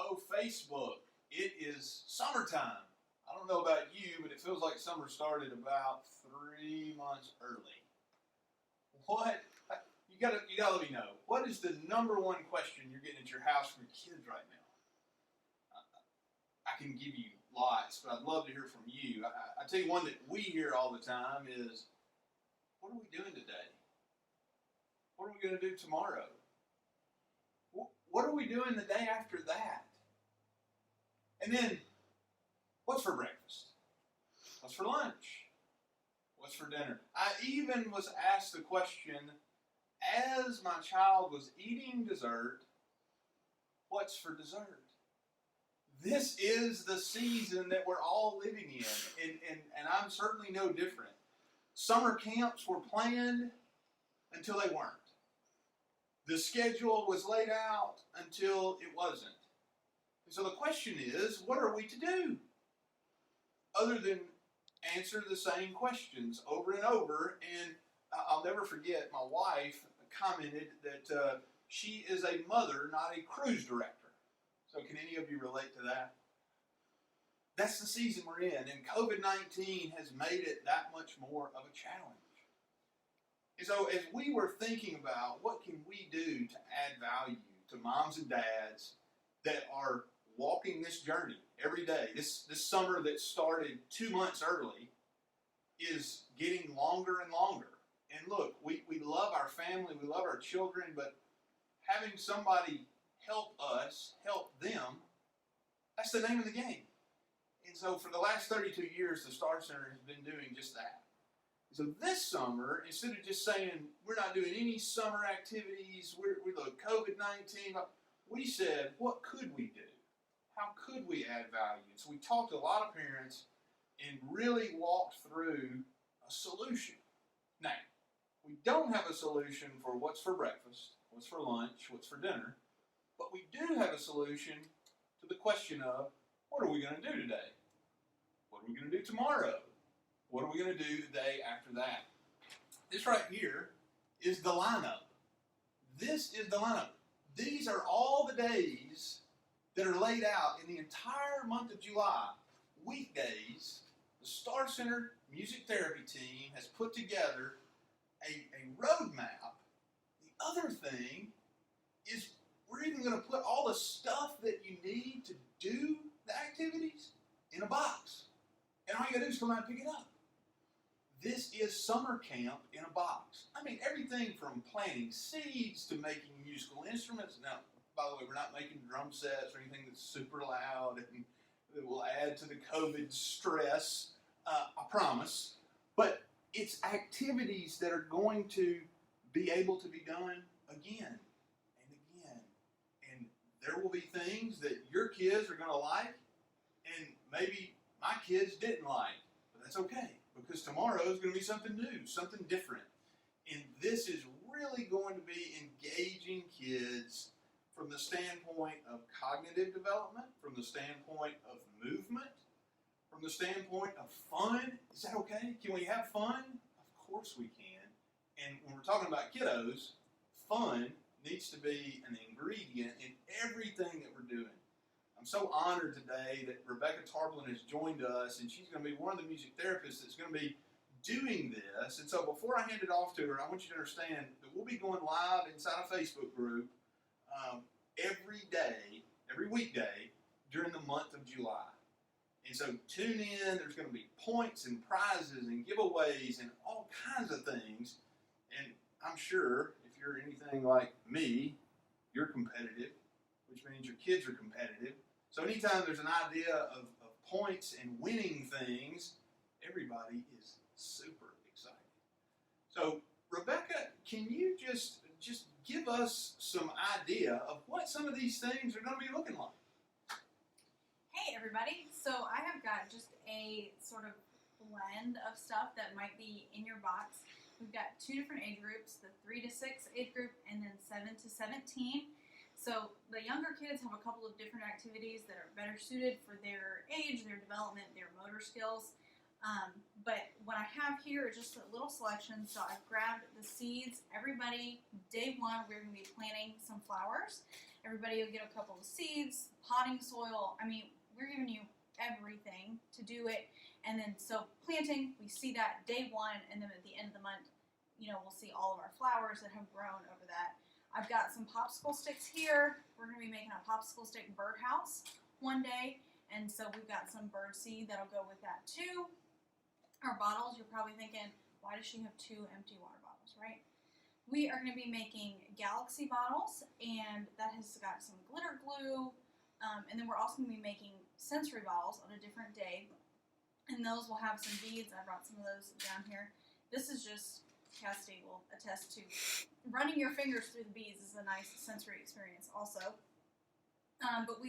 Oh, Facebook, it is summertime. I don't know about you, but it feels like summer started about 3 months early. What? You gotta let me know. What is the number one question you're getting at your house from your kids right now? I can give you lots, but I'd love to hear from you. I tell you one that we hear all the time is, what are we doing today? What are we going to do tomorrow? What are we doing the day after that? And then, what's for breakfast? What's for lunch? What's for dinner? I even was asked the question, as my child was eating dessert, what's for dessert? This is the season that we're all living in, and I'm certainly no different. Summer camps were planned until they weren't. The schedule was laid out until it wasn't. And so the question is, what are we to do? Other than answer the same questions over and over. And I'll never forget, my wife commented that she is a mother, not a cruise director. So can any of you relate to that? That's the season we're in, and COVID-19 has made it that much more of a challenge. And so as we were thinking about what can we do to add value to moms and dads that are walking this journey every day, this summer that started 2 months early is getting longer and longer. And look, we love our family, we love our children, but having somebody help us, help them, that's the name of the game. And so for the last 32 years, the Star Center has been doing just that. So this summer, instead of just saying, we're not doing any summer activities, we're the COVID-19, we said, what could we do? How could we add value? So we talked to a lot of parents and really walked through a solution. Now, we don't have a solution for what's for breakfast, what's for lunch, what's for dinner, but we do have a solution to the question of, what are we going to do today? What are we going to do tomorrow? What are we going to do the day after that? This right here is the lineup. This is the lineup. These are all the days that are laid out in the entire month of July. Weekdays, the Star Center Music Therapy team has put together a roadmap. The other thing is we're even going to put all the stuff that you need to do the activities in a box. And all you got to do is come out and pick it up. This is summer camp in a box. I mean, everything from planting seeds to making musical instruments. Now, by the way, we're not making drum sets or anything that's super loud and that will add to the COVID stress, I promise. But it's activities that are going to be able to be done again and again. And there will be things that your kids are going to like and maybe my kids didn't like. But that's okay, because tomorrow is going to be something new, something different. And this is really going to be engaging kids from the standpoint of cognitive development, from the standpoint of movement, from the standpoint of fun. Is that okay? Can we have fun? Of course we can. And when we're talking about kiddos, fun needs to be an ingredient in everything that we're doing. I'm so honored today that Rebecca Tarplin has joined us, and she's going to be one of the music therapists that's going to be doing this. And so before I hand it off to her, I want you to understand that we'll be going live inside a Facebook group every day, every weekday during the month of July. And so tune in. There's going to be points and prizes and giveaways and all kinds of things. And I'm sure if you're anything like me, you're competitive, which means your kids are competitive. So anytime there's an idea of points and winning things, everybody is super excited. So Rebecca, can you just give us some idea of what some of these things are going to be looking like? Hey everybody, so I have got just a sort of blend of stuff that might be in your box. We've got 2 different age groups, the 3 to 6 age group and then 7 to 17. So the younger kids have a couple of different activities that are better suited for their age, their development, their motor skills. But what I have here is just a little selection. So I've grabbed the seeds. Everybody, day 1, we're going to be planting some flowers. Everybody will get a couple of seeds, potting soil. I mean, we're giving you everything to do it. And then, so planting, we see that day one, and then at the end of the month, we'll see all of our flowers that have grown over that. I've got some popsicle sticks here. We're going to be making a popsicle stick birdhouse one day. And so we've got some bird seed that'll go with that too. Our bottles, you're probably thinking, why does she have 2 empty water bottles, right? We are going to be making galaxy bottles, and that has got some glitter glue. And then we're also going to be making sensory bottles on a different day. And those will have some beads. I brought some of those down here. This is just, Cassidy will attest to, running your fingers through the beads is a nice sensory experience also. But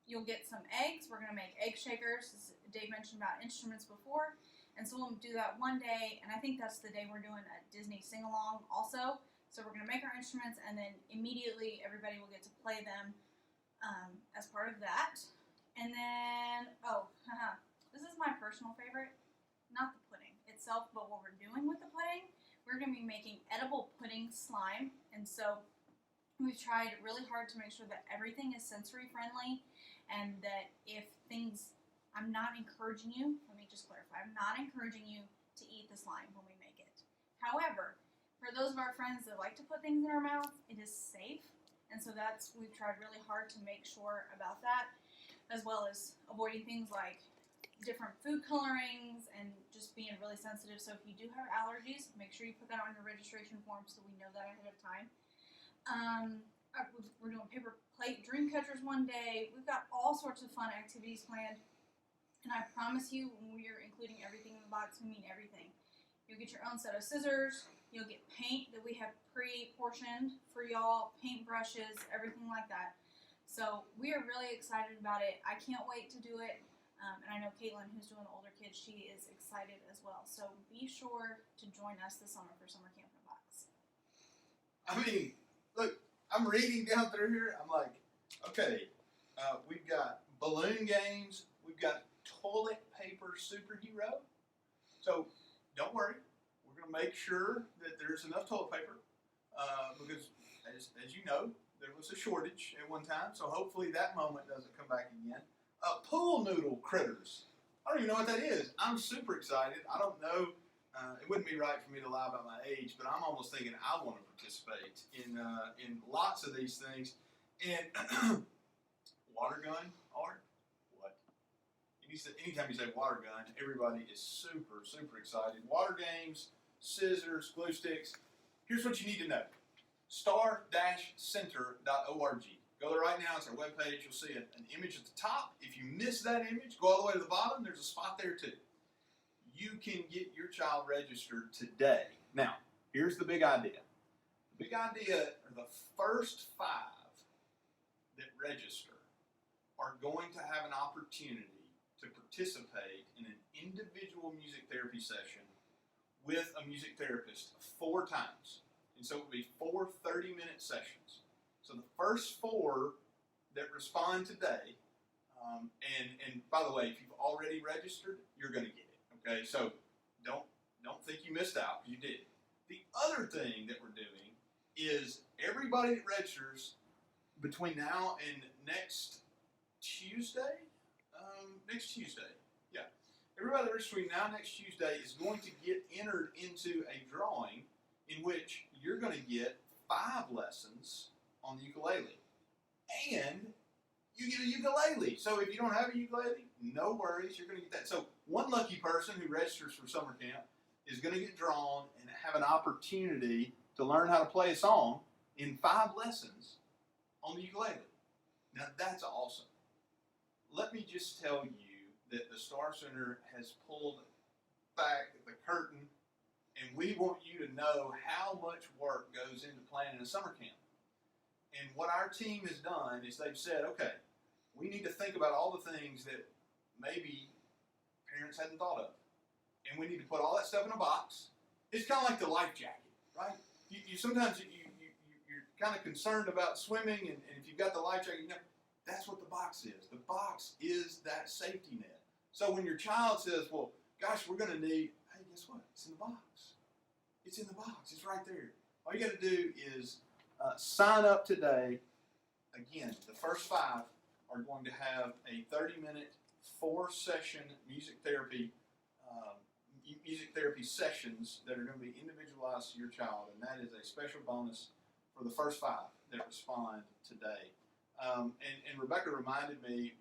you'll get some eggs. We're going to make egg shakers. As Dave mentioned about instruments before. And so we'll do that one day, and I think that's the day we're doing a Disney sing-along also. So we're going to make our instruments, and then immediately everybody will get to play them as part of that. And then, this is my personal favorite. Not the pudding itself, but what we're doing with the pudding. We're going to be making edible pudding slime, and so we've tried really hard to make sure that everything is sensory friendly, and that if things, I'm not encouraging you, let me just clarify, I'm not encouraging you to eat the slime when we make it. However, for those of our friends that like to put things in our mouth, it is safe, and so we've tried really hard to make sure about that, as well as avoiding things like different food colorings and just being really sensitive. So if you do have allergies, make sure you put that on your registration form so we know that ahead of time. We're doing paper plate dream catchers one day. We've got all sorts of fun activities planned. And I promise you, when we are including everything in the box, we mean everything. You'll get your own set of scissors. You'll get paint that we have pre-portioned for y'all, paint brushes, everything like that. So we are really excited about it. I can't wait to do it. And I know Caitlin, who's doing the older kids, she is excited as well. So be sure to join us this summer for Summer Camp in a Box. I mean, look, I'm reading down through here. I'm like, okay, we've got balloon games. We've got toilet paper superhero. So don't worry. We're going to make sure that there's enough toilet paper because, as you know, there was a shortage at one time. So hopefully that moment doesn't come back again. Pool noodle critters. I don't even know what that is. I'm super excited. I don't know. It wouldn't be right for me to lie about my age, but I'm almost thinking I want to participate in lots of these things. And water gun art? What? Anytime you say water gun, everybody is super, super excited. Water games, scissors, glue sticks. Here's what you need to know. star-center.org. Go there right now. It's our webpage. You'll see an image at the top. If you miss that image, go all the way to the bottom. There's a spot there too. You can get your child registered today. Now, here's the big idea. The big idea are the first 5 that register are going to have an opportunity to participate in an individual music therapy session with a music therapist 4 times. And so it will be 4 30-minute sessions. So the first 4 that respond today, and by the way, if you've already registered, you're going to get it. Okay, so don't think you missed out. You did. The other thing that we're doing is everybody that registers between now and next Tuesday, everybody that registers between now and next Tuesday is going to get entered into a drawing in which you're going to get 5 lessons on the ukulele. And you get a ukulele. So if you don't have a ukulele, no worries, you're going to get that. So one lucky person who registers for summer camp is going to get drawn and have an opportunity to learn how to play a song in 5 lessons on the ukulele. Now that's awesome. Let me just tell you that the Star Center has pulled back the curtain, and we want you to know how much work goes into planning a summer camp. And what our team has done is they've said, okay, we need to think about all the things that maybe parents hadn't thought of. And we need to put all that stuff in a box. It's kind of like the life jacket, right? Sometimes you're kind of concerned about swimming, and if you've got the life jacket, that's what the box is. The box is that safety net. So when your child says, well, gosh, we're going to need, hey, guess what? It's in the box. It's in the box. It's right there. All you got to do is sign up today again, the first 5 are going to have a 30-minute, 4-session music therapy sessions that are going to be individualized to your child, and that is a special bonus for the first 5 that respond today. And Rebecca reminded me,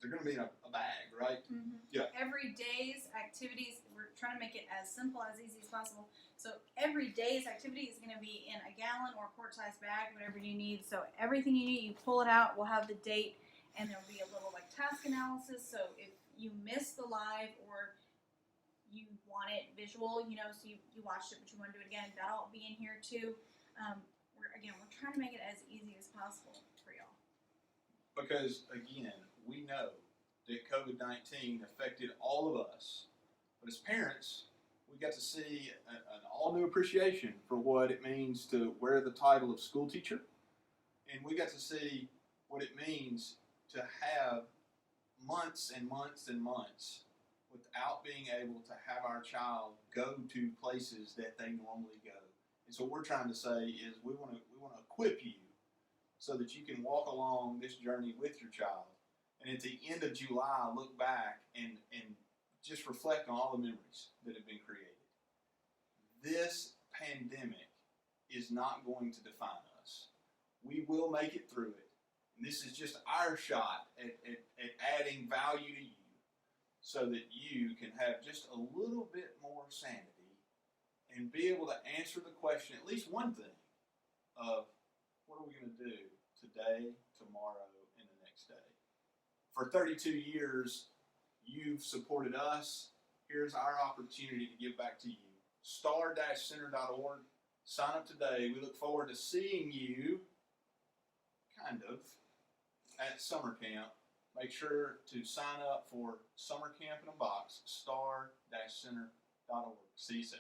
they're going to be in a bag, right? Mm-hmm. Yeah. Every day's activities, we're trying to make it as simple, as easy as possible. So every day's activity is going to be in a gallon or quart-sized bag, whatever you need. So everything you need, you pull it out. We'll have the date, and there'll be a little task analysis. So if you miss the live or you want it visual, so you watched it but you want to do it again, that'll be in here too. We're trying to make it as easy as possible for y'all. Because again, we know that COVID-19 affected all of us, but as parents, we got to see an all-new appreciation for what it means to wear the title of school teacher, and we got to see what it means to have months and months and months without being able to have our child go to places that they normally go. And so what we're trying to say is we want to equip you so that you can walk along this journey with your child. And at the end of July, look back and just reflect on all the memories that have been created. This pandemic is not going to define us. We will make it through it. And this is just our shot at adding value to you so that you can have just a little bit more sanity and be able to answer the question, at least one thing, of what are we going to do today, tomorrow, and the next day. For 32 years, you've supported us. Here's our opportunity to give back to you. star-center.org. Sign up today. We look forward to seeing you, kind of, at summer camp. Make sure to sign up for Summer Camp in a Box, star-center.org. See you soon.